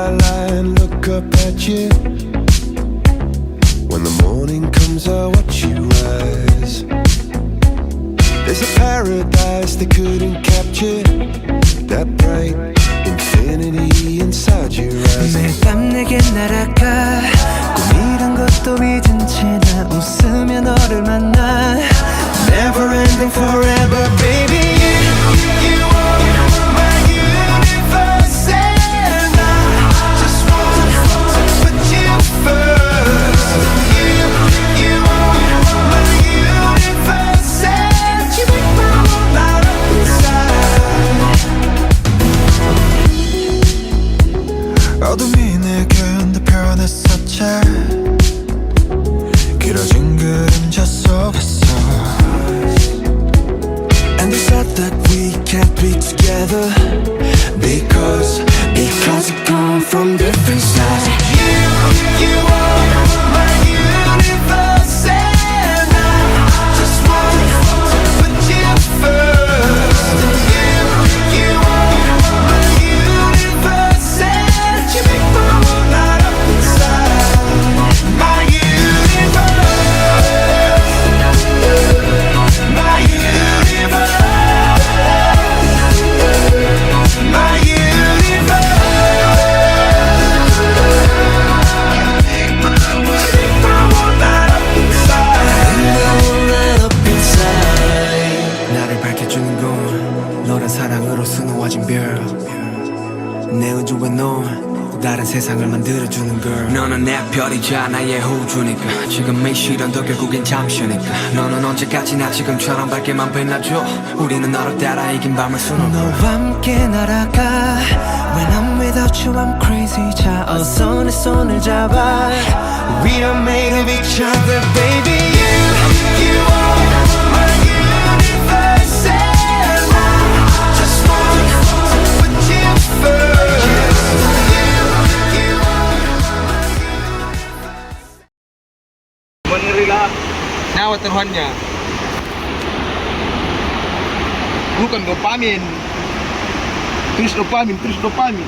skyline, look up at you. When the morning comes, I watch you rise. There's a paradise they couldn't capture, that bright infinity inside your eyes. 매일 밤 내게 날아가 꿈이란 것도 잊은 채 나 웃으며 너를 만나. Never ending forever baby. You are my universe and I just want to put you first. You are my universe and you make my whole light up inside. 어둠이 내겐 더 변했었지. 길어진 그림자 속에서. And they said that we can't be together because we come from different sides. You are my universe and I just want to put you first. You are my universe and you make my world light up inside. My universe, my universe. 나를 밝혀주는 건 너란 사랑으로 수놓아진 별. 내 우주에 넌 다른 세상을 만들어주는 걸. 너는 내 별이자 나의 호주니까 지금의 시련도 결국엔 잠시니까. 너는 언제까지나 지금처럼 밝게만 빛나줘. 우리는 너를 따라 이긴 밤을 수놓고 너와 함께 날아가. When I'm without you I'm crazy. 자 어서 내 손을 잡아. We are made of each other baby. You are my universe and I just want to put you first. Menerima nyawa Tuhannya. Bukan dopamin. Terus dopamin.